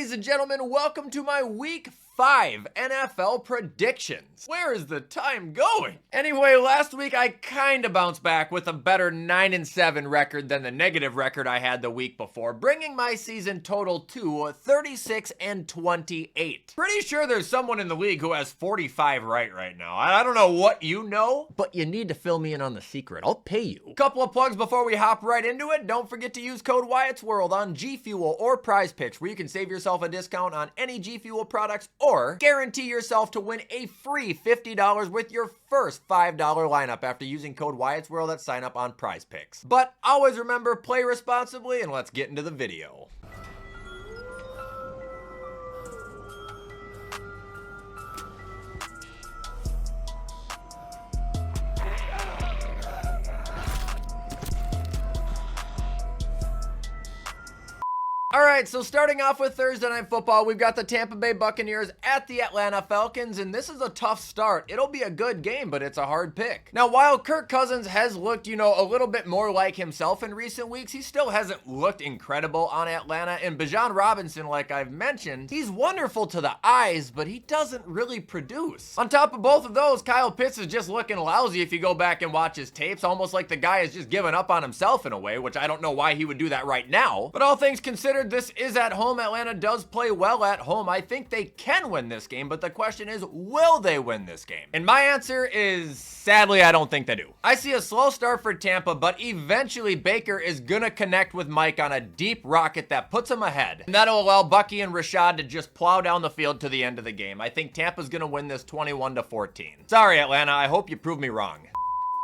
Ladies and gentlemen, welcome to my Week 5 NFL predictions. Where is the time going? Anyway, last week I kinda bounced back with a better 9-7 record than the negative record I had the week before, bringing my season total to 36-28. Pretty sure there's someone in the league who has 45 right now. I don't know what you know, but you need to fill me in on the secret. I'll pay you. Couple of plugs before we hop right into it. Don't forget to use code WyattzWorld on G Fuel or Prize Picks, where you can save yourself a discount on any G Fuel products or guarantee yourself to win a free $50 with your first $5 lineup after using code WyattzWorld at sign up on Prize Picks. But always remember, play responsibly, and let's get into the video. All right, so starting off with Thursday Night Football, we've got the Tampa Bay Buccaneers at the Atlanta Falcons, and this is a tough start. It'll be a good game, but it's a hard pick. Now, while Kirk Cousins has looked, a little bit more like himself in recent weeks, he still hasn't looked incredible on Atlanta, and Bijan Robinson, like I've mentioned, he's wonderful to the eyes, but he doesn't really produce. On top of both of those, Kyle Pitts is just looking lousy if you go back and watch his tapes, almost like the guy has just given up on himself in a way, which I don't know why he would do that right now. But all things considered, this is at home. Atlanta does play well at home. I think they can win this game, but the question is, will they win this game? And my answer is, sadly, I don't think they do. I see a slow start for Tampa, but eventually Baker is gonna connect with Mike on a deep rocket that puts him ahead. And that'll allow Bucky and Rashad to just plow down the field to the end of the game. I think Tampa's gonna win this 21-14. Sorry, Atlanta, I hope you prove me wrong.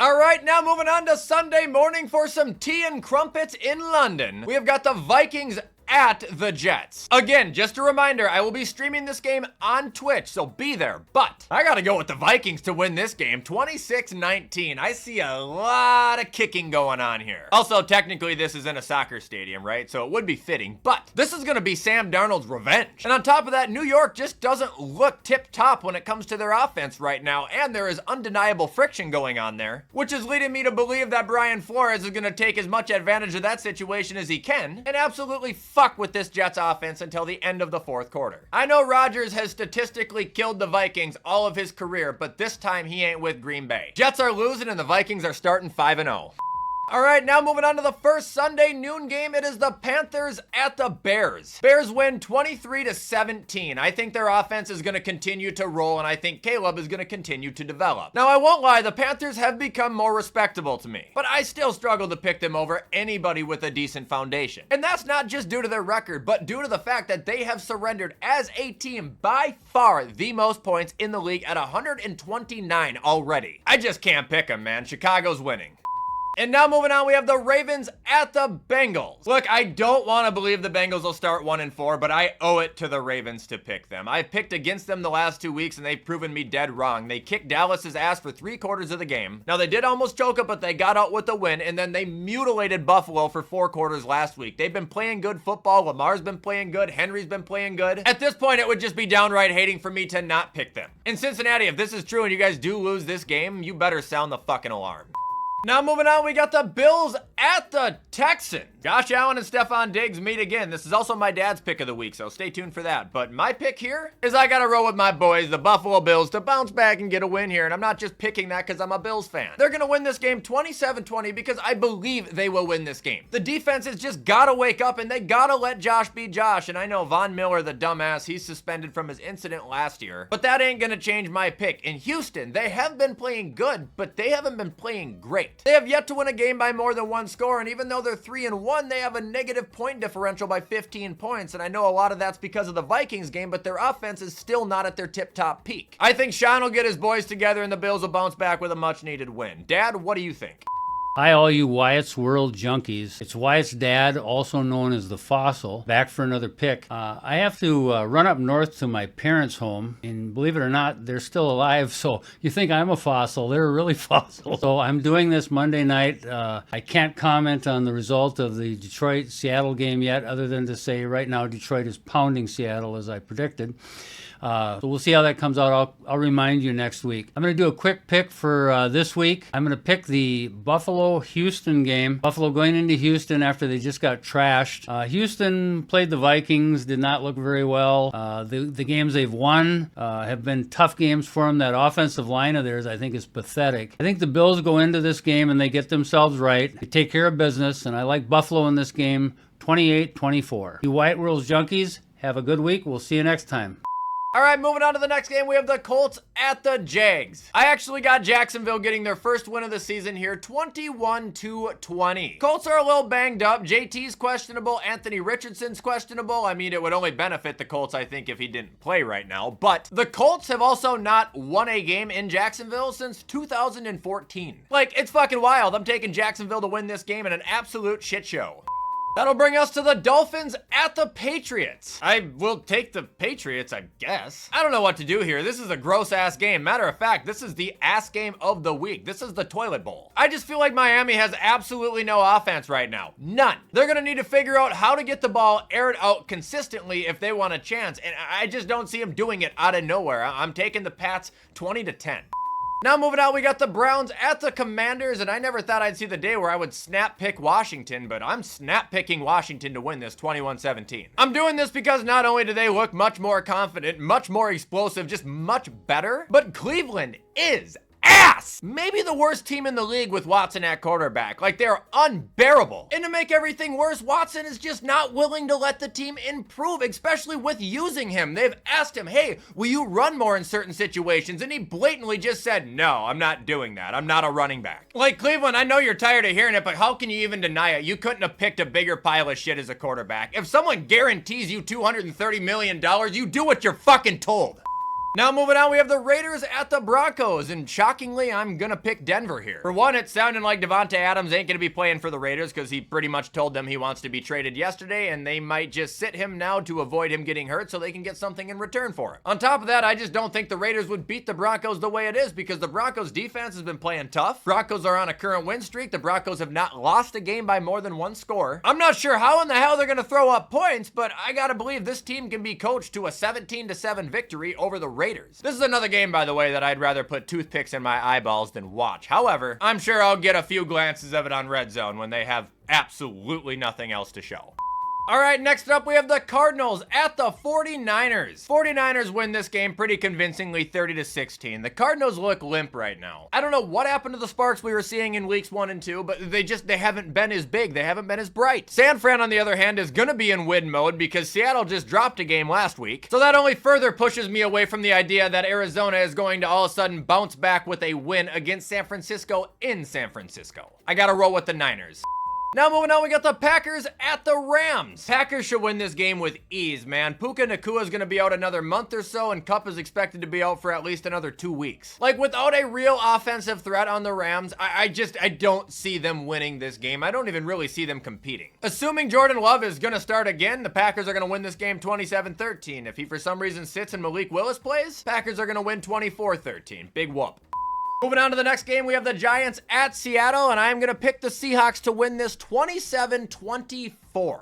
All right, now moving on to Sunday morning for some tea and crumpets in London. We have got the Vikings at the Jets. Again, just a reminder, I will be streaming this game on Twitch, so be there. But I gotta go with the Vikings to win this game, 26-19. I see a lot of kicking going on here. Also, technically, this is in a soccer stadium, right? So it would be fitting, but this is gonna be Sam Darnold's revenge. And on top of that, New York just doesn't look tip-top when it comes to their offense right now, and there is undeniable friction going on there, which is leading me to believe that Brian Flores is gonna take as much advantage of that situation as he can, and absolutely fuck with this Jets offense until the end of the fourth quarter. I know Rodgers has statistically killed the Vikings all of his career, but this time he ain't with Green Bay. Jets are losing and the Vikings are starting 5-0. All right, now moving on to the first Sunday noon game. It is the Panthers at the Bears. Bears win 23-17. I think their offense is going to continue to roll, and I think Caleb is going to continue to develop. Now, I won't lie, the Panthers have become more respectable to me, but I still struggle to pick them over anybody with a decent foundation. And that's not just due to their record, but due to the fact that they have surrendered as a team by far the most points in the league at 129 already. I just can't pick them, man. Chicago's winning. And now moving on, we have the Ravens at the Bengals. Look, I don't want to believe the Bengals will start 1-4, but I owe it to the Ravens to pick them. I've picked against them the last 2 weeks, and they've proven me dead wrong. They kicked Dallas's ass for 3/4 of the game. Now, they did almost choke it, but they got out with the win, and then they mutilated Buffalo for 4 quarters last week. They've been playing good football. Lamar's been playing good. Henry's been playing good. At this point, it would just be downright hating for me to not pick them. In Cincinnati, if this is true and you guys do lose this game, you better sound the fucking alarm. Now moving on, we got the Bills at the Texans. Josh Allen and Stephon Diggs meet again. This is also my dad's pick of the week, so stay tuned for that. But my pick here is I gotta roll with my boys, the Buffalo Bills, to bounce back and get a win here. And I'm not just picking that because I'm a Bills fan. They're gonna win this game 27-20 because I believe they will win this game. The defense has just gotta wake up and they gotta let Josh be Josh. And I know Von Miller, the dumbass, he's suspended from his incident last year. But that ain't gonna change my pick. In Houston, they have been playing good, but they haven't been playing great. They have yet to win a game by more than one score, and even though they're 3-1, they have a negative point differential by 15 points, and I know a lot of that's because of the Vikings game, but their offense is still not at their tip-top peak. I think Sean will get his boys together, and the Bills will bounce back with a much-needed win. Dad, what do you think? Hi, all you Wyatt's World junkies. It's Wyatt's dad, also known as the Fossil, back for another pick. I have to run up north to my parents' home, and believe it or not, they're still alive, so you think I'm a fossil. They're really fossil. So I'm doing this Monday night. I can't comment on the result of the Detroit-Seattle game yet, other than to say right now Detroit is pounding Seattle, as I predicted. So we'll see how that comes out. I'll remind you next week. I'm going to do a quick pick for this week. I'm going to pick the Buffalo Buffalo-Houston game. Buffalo going into Houston after they just got trashed. Houston played the Vikings, did not look very well. The games they've won have been tough games for them. That offensive line of theirs, I think, is pathetic. I think the Bills go into this game and they get themselves right. They take care of business, and I like Buffalo in this game, 28-24. You Wyatt World's junkies, have a good week. We'll see you next time. All right, moving on to the next game, we have the Colts at the Jags. I actually got Jacksonville getting their first win of the season here, 21-20. Colts are a little banged up. JT's questionable. Anthony Richardson's questionable. I mean, it would only benefit the Colts, I think, if he didn't play right now. But the Colts have also not won a game in Jacksonville since 2014. Like, it's fucking wild. I'm taking Jacksonville to win this game in an absolute shit show. That'll bring us to the Dolphins at the Patriots. I will take the Patriots, I guess. I don't know what to do here. This is a gross-ass game. Matter of fact, this is the ass game of the week. This is the toilet bowl. I just feel like Miami has absolutely no offense right now. None. They're going to need to figure out how to get the ball aired out consistently if they want a chance, and I just don't see them doing it out of nowhere. I'm taking the Pats 20-10. Now moving on, we got the Browns at the Commanders, and I never thought I'd see the day where I would snap pick Washington, but I'm snap picking Washington to win this 21-17. I'm doing this because not only do they look much more confident, much more explosive, just much better, but Cleveland is ass. Maybe the worst team in the league with Watson at quarterback. Like, they're unbearable. And to make everything worse, Watson is just not willing to let the team improve, especially with using him. They've asked him, hey, will you run more in certain situations? And he blatantly just said, no, I'm not doing that. I'm not a running back. Like, Cleveland, I know you're tired of hearing it, but how can you even deny it? You couldn't have picked a bigger pile of shit as a quarterback. If someone guarantees you $230 million, you do what you're fucking told. Now moving on, we have the Raiders at the Broncos, and shockingly, I'm gonna pick Denver here. For one, it's sounding like Devontae Adams ain't gonna be playing for the Raiders because he pretty much told them he wants to be traded yesterday, and they might just sit him now to avoid him getting hurt so they can get something in return for it. On top of that, I just don't think the Raiders would beat the Broncos the way it is because the Broncos defense has been playing tough. Broncos are on a current win streak. The Broncos have not lost a game by more than one score. I'm not sure how in the hell they're gonna throw up points, but I gotta believe this team can be coached to a 17-7 victory over the Raiders. This is another game, by the way, that I'd rather put toothpicks in my eyeballs than watch. However, I'm sure I'll get a few glances of it on Red Zone when they have absolutely nothing else to show. All right, next up, we have the Cardinals at the 49ers. 49ers win this game pretty convincingly, 30-16. The Cardinals look limp right now. I don't know what happened to the sparks we were seeing in weeks 1 and 2, but they haven't been as big. They haven't been as bright. San Fran, on the other hand, is gonna be in win mode because Seattle just dropped a game last week. So that only further pushes me away from the idea that Arizona is going to all of a sudden bounce back with a win against San Francisco in San Francisco. I gotta roll with the Niners. Now moving on, we got the Packers at the Rams. Packers should win this game with ease, man. Puka Nacua is going to be out another month or so, and Kupp is expected to be out for at least another 2 weeks. Like, without a real offensive threat on the Rams, I don't see them winning this game. I don't even really see them competing. Assuming Jordan Love is going to start again, the Packers are going to win this game 27-13. If he for some reason sits and Malik Willis plays, Packers are going to win 24-13. Big whoop. Moving on to the next game, we have the Giants at Seattle, and I'm going to pick the Seahawks to win this 27-24.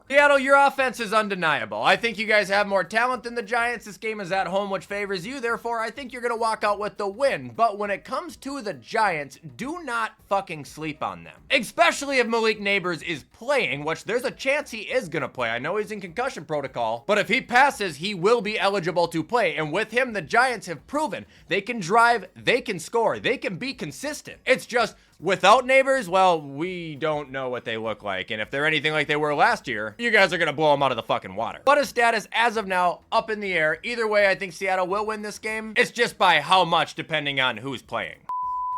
Seattle, your offense is undeniable. I think you guys have more talent than the Giants. This game is at home, which favors you. Therefore, I think you're going to walk out with the win. But when it comes to the Giants, do not fucking sleep on them. Especially if Malik Neighbors is playing, which there's a chance he is going to play. I know he's in concussion protocol, but if he passes, he will be eligible to play. And with him, the Giants have proven they can drive, they can score, they can be consistent. It's just, without Neighbors, well, we don't know what they look like. And if they're anything like they were last year, you guys are going to blow them out of the fucking water. But his status as of now, up in the air. Either way, I think Seattle will win this game. It's just by how much, depending on who's playing.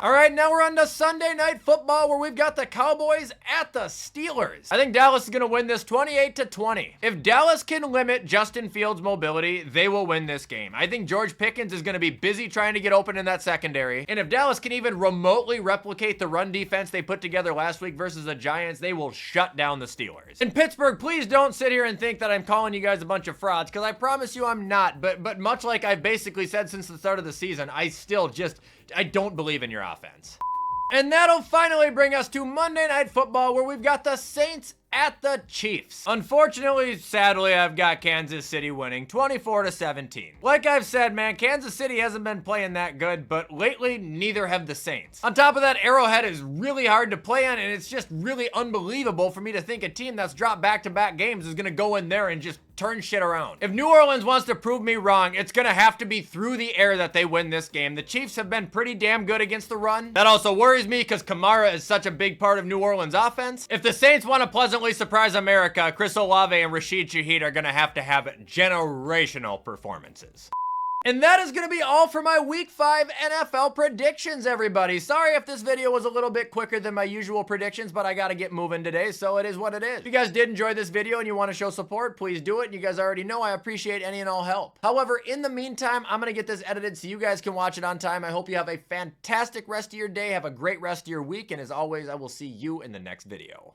All right, now we're on to Sunday Night Football, where we've got the Cowboys at the Steelers. I think Dallas is going to win this 28-20. If Dallas can limit Justin Fields' mobility, they will win this game. I think George Pickens is going to be busy trying to get open in that secondary. And if Dallas can even remotely replicate the run defense they put together last week versus the Giants, they will shut down the Steelers. In Pittsburgh, please don't sit here and think that I'm calling you guys a bunch of frauds, because I promise you I'm not. But much like I've basically said since the start of the season, I don't believe in your offense. And that'll finally bring us to Monday Night Football, where we've got the Saints at the Chiefs. Unfortunately, sadly, I've got Kansas City winning 24-17. Like I've said, man, Kansas City hasn't been playing that good, but lately, neither have the Saints. On top of that, Arrowhead is really hard to play on, and it's just really unbelievable for me to think a team that's dropped back-to-back games is gonna go in there and just turn shit around. If New Orleans wants to prove me wrong, it's gonna have to be through the air that they win this game. The Chiefs have been pretty damn good against the run. That also worries me because Kamara is such a big part of New Orleans offense. If the Saints want to pleasantly surprise America, Chris Olave and Rashid Shaheed are gonna have generational performances. And that is going to be all for my Week 5 NFL predictions, everybody. Sorry if this video was a little bit quicker than my usual predictions, but I got to get moving today, so it is what it is. If you guys did enjoy this video and you want to show support, please do it. You guys already know I appreciate any and all help. However, in the meantime, I'm going to get this edited so you guys can watch it on time. I hope you have a fantastic rest of your day. Have a great rest of your week, and as always, I will see you in the next video.